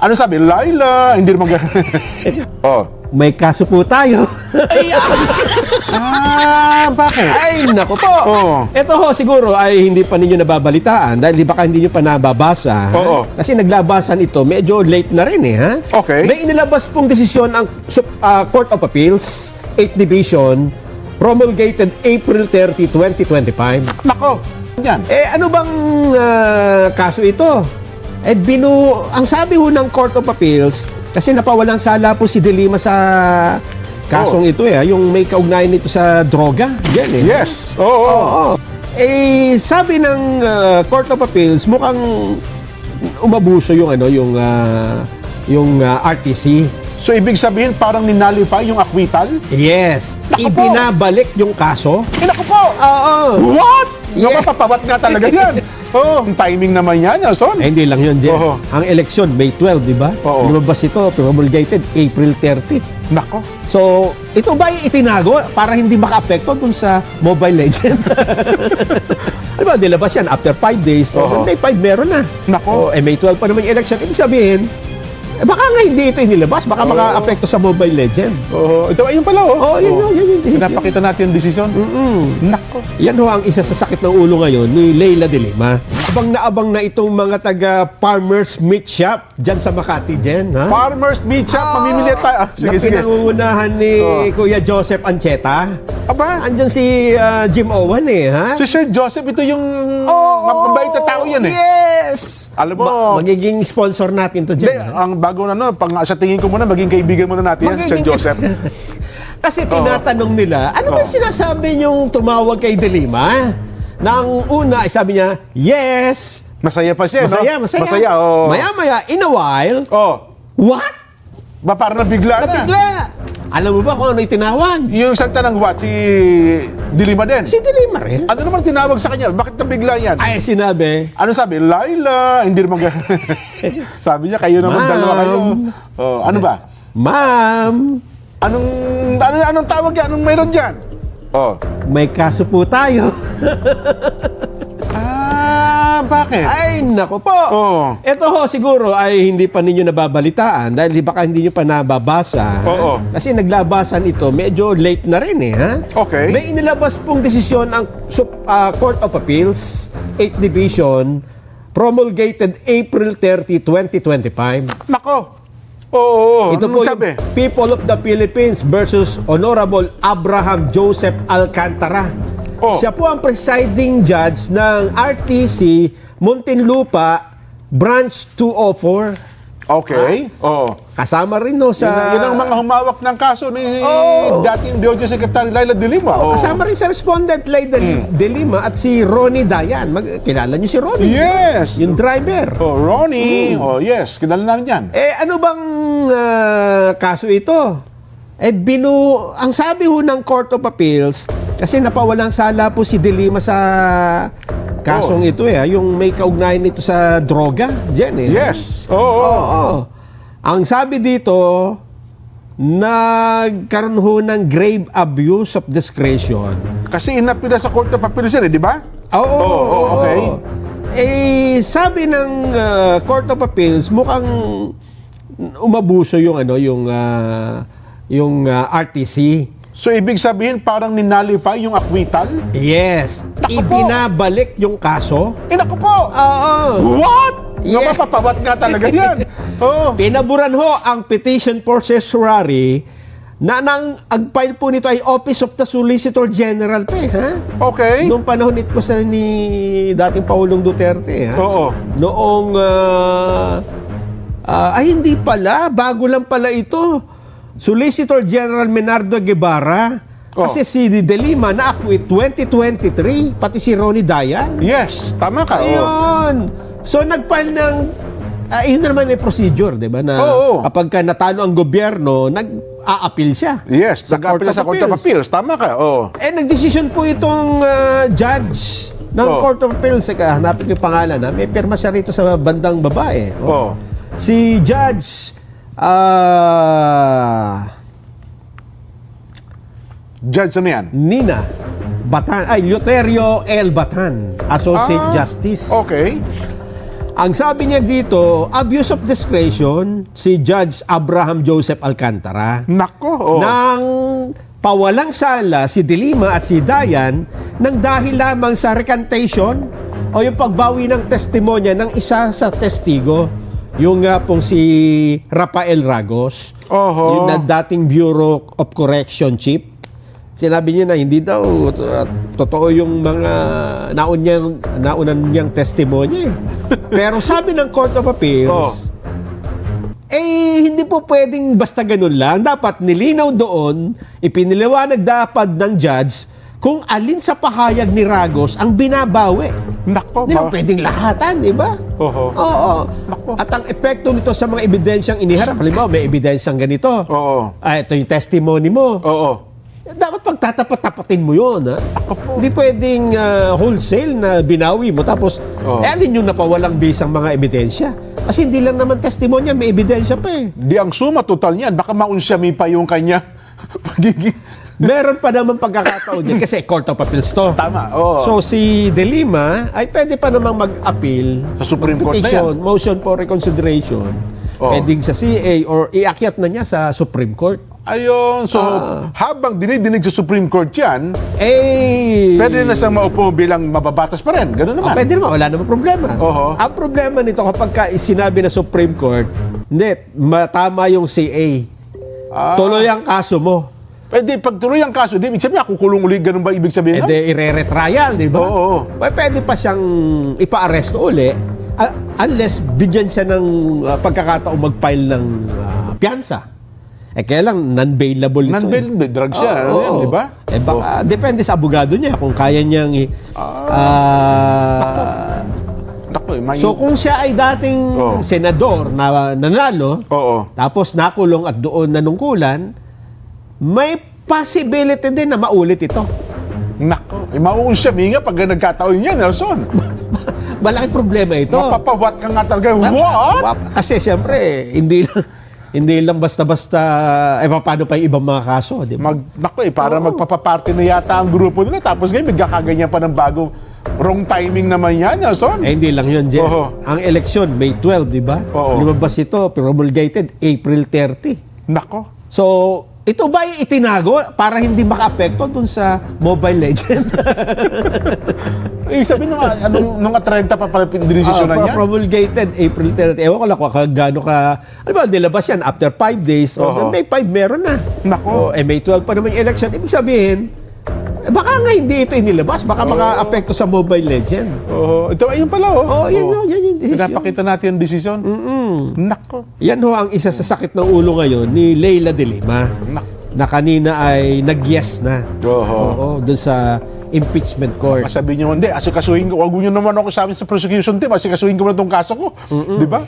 Ano sabi? Laila, hindi naman Oh. May kaso po tayo. Bakit? Ay, nako po. Oo. Ito ho, siguro ay hindi pa ninyo nababalitaan dahil baka hindi nyo pa nababasa. ha? Oo. Kasi naglabasan ito, medyo late na rin ha? Okay. May inilabas pong desisyon ang Court of Appeals, 8th Division, promulgated April 30, 2025. Nako. Yan. Ano bang kaso ito? Ang sabi ho ng Court of Appeals, kasi napawalang sala po si De Lima sa kasong ito yung may kaugnayan nito sa droga. Yan Yes. Oo. Oo. Sabi ng Court of Appeals, mukhang umabuso yung RTC. So, ibig sabihin, parang ninalify yung acquittal? Yes. Naku po. Ibinabalik yung kaso. Naku po! Oo. What? Yeah. Napapawat nga talaga yan. Oh, timing naman yan, Nelson. Hindi lang yun, Jen. Oo. Ang eleksyon, May 12, di ba? Oo. Lumabas ito, promulgated April 30. Nako. So, ito ba itinago para hindi maka-apekto dun sa Mobile Legend? Di ba, nilabas yan after 5 days. So, Oo. May 5 meron na. Nako. May 12 pa naman yung election. Ibig sabihin, baka nga hindi ito inilabas. Baka maka-apekto sa Mobile Legend. Oh, ito ayun pala Yan yung decision. Pinapakita natin yung decision. Nako. Yan ho ang isa sa sakit ng ulo ngayon ni Leila De Lima. Abang na itong mga taga Farmers Meat Shop dyan sa Makati, Jen. Ha? Farmers Meat Shop, mamimili tayo. Na pinangungunahan ni Kuya Joseph Ancheta. Aba, Andyan si Jim Owen ha? si Sir Joseph, ito yung mababait na tao yan Yes! Alam mo, Magiging sponsor natin to, hindi, Jen. ang bago na sa tingin ko muna, maging kaibigan muna natin yan, si Sir Joseph. Kasi tinatanong nila, ano ba sinasabi niyong tumawag kay De Lima? Nang una, sabi niya, yes! Masaya pa siya, Masaya, no? masaya. Masaya, oh. Maya-maya, in a while, what? Ba, parang nabigla na. Nabigla! Alam mo ba kung ano itinawag? Yung salta ng what, si Dilima din. Si De Lima rin. Ano naman tinawag sa kanya? Bakit nabigla yan? Ay, sinabi, Ano sabi? Laila, hindi naman sabi niya, kayo naman Ma'am. dalawa kayo. Oh, ano ba? Ma'am, Anong tawag yan? Anong mayroon dyan? Oh. may kaso po tayo. Bakit? Ay, nako po. Oo. Ito ho, siguro ay hindi pa ninyo nababalitaan dahil baka hindi nyo pa nababasa. Oo. Kasi naglabasan ito, medyo late na rin ha? Okay. May inilabas pong desisyon ang Court of Appeals, 8th Division, promulgated April 30, 2025. Nako. Oo. Ito Ano po sabi? yung People of the Philippines versus Honorable Abraham Joseph Alcantara. Oh. Siya po ang presiding judge ng RTC Muntinlupa Branch 204. Okay. Oo. Kasama rin no sa... Yun ang mga humawak ng kaso ni Oo. dating DOJ Secretary Laila De Lima. Oo. Kasama rin sa respondent Leila De Lima at si Ronnie Dayan. Kilala niyo si Ronnie? Yes. Yung driver. Oh, Ronnie. Oh, yes. Kilala namin yan. Ano bang kaso ito? Ang sabi ho ng Court of Appeals, kasi napawalang sala po si De Lima sa kasong ito yung may kaugnayan nito sa droga, Jen Yes. Oo. Ang sabi dito, nagkaroon ho ng grave abuse of discretion. Kasi inapila sa Court of Appeals yan, di ba? Oo, okay. Sabi ng Court of Appeals, mukhang umabuso yung RTC. So, ibig sabihin, parang ninalify yung acquittal? Yes. Ibinabalik yung kaso. Naku po! What? Yeah. Napapawat nga talaga yan. Oh. Pinaburan ho ang petition for certiorari na nang agfile po nito ay Office of the Solicitor General pa ha? Okay. Noong panahon nito sa ni dating Pangulong Duterte ha? Oo. Noong hindi pala, bago lang pala ito. Solicitor General Menardo Guevara. Kasi si De Lima na-acquit 2023, pati si Ronnie Dayan. Yes, tama ka. Ayun. So nag-file ng yun na naman yung procedure, 'di ba? Na kapag ka natalo ang gobyerno, nag-a-appeal siya. Yes, nag-appeal sa Court of Appeals. Tama ka. Nag-decision po itong judge ng Court of Appeals. Hanapin ko yung pangalan. May pirma siya rito sa bandang babae. Si Judge Judge ano yan? Nina Batan, Luterio L. Batan, Associate Justice. Okay. Ang sabi niya dito, abuse of discretion si Judge Abraham Joseph Alcantara Nako, nang pawalang sala si De Lima at si Dayan nang dahil lamang sa recantation o yung pagbawi ng testimonya ng isa sa testigo, yung nga pong si Rafael Ragos, yung na dating Bureau of Correction Chief. Sinabi niya na hindi daw totoo yung mga naunan niyang testimonya eh. Pero sabi ng Court of Appeals, hindi po pwedeng basta ganun lang. Dapat nilinaw doon, ipiniliwanag dapat ng judge kung alin sa pahayag ni Ragos ang binabawi. Nako, Hindi lang pwedeng lahatan, di ba? Oo. At ang epekto nito sa mga ebidensyang iniharap, halimbawa may ebidensyang ganito. Ito yung testimony mo. Dapat pagtatapat-tapatin mo yun. Ha? Hindi pwedeng wholesale na binawi mo. Tapos, alin yung napawalang base ang mga ebidensya? Kasi hindi lang naman testimonya, may ebidensya pa eh. Di ang suma total niyan, baka maunsami pa yung kanya pagiging... Meron pa naman pagkakataon dyan kasi Court of Appeals to. Tama, So, si De Lima ay pwede pa namang mag-appeal Sa Supreme Court na petition, motion for reconsideration. Pwedeng sa CA or iakyat na niya sa Supreme Court. Ayun, so habang dinidinig sa Supreme Court yan, Pwede pwede na siyang maupo bilang mababatas pa rin. Ganun naman. Pwede naman, wala namang problema. Ang problema nito kapag sinabi na Supreme Court, hindi, tama yung CA. Tuloy ang kaso mo. Pwede, pag tuloy ang kaso, di, ibig sabihin, kukulong uli, ganun ba ibig sabihin? Hindi, ire-retrial, di ba? Pwede pa siyang ipa-arresto uli unless bigyan siya ng pagkakataong mag-file ng piyansa. Kaya lang, non-bailable ito. Non-bailable, drug siya, di ba? Baka, depende sa abogado niya kung kaya niyang So kung siya ay dating senador na nanalo, tapos nakulong at doon nanungkulan, may possibility din na maulit ito. Nako, mauunsami nga pag nagkataon yan, Nelson. Malaking problema ito. Mapapawat ka nga talaga. What? Kasi siyempre, hindi lang basta-basta, paano pa yung ibang mga kaso, di ba? Para magpapaparty na yata ang grupo nila, tapos ngayon magkakaganyan pa ng bagong wrong timing naman yan, Nelson. Hindi lang yun, Jen. Ang eleksyon, May 12, di ba? Lumabas ito, promulgated, April 30. Nako. So, ito ba yung itinago para hindi maka-apekto dun sa Mobile Legends? Ibig sabihin, nung 30 pa pala dinisisyonan niya? Promulgated April 30. Ewan ko lang kung gaano ka... Ano ba, nilabas yan after 5 days. May 5 meron na. Nako. May 12 pa naman yung election. Ibig sabihin, baka nga hindi ito inilabas. Baka maka-apekto sa Mobile Legend. Ito, ayun pala, yan yung decision. Pinapakita natin yung decision. Nako. Yan ang isa sa sakit ng ulo ngayon ni Leila de Lima. Na kanina ay nag-yes na. Doon sa impeachment court. Sabi niyo, hindi, asikasuhin ko. Huwag niyo naman ako sa amin sa prosecution team. Asikasuhin ko na itong kaso ko. Di ba?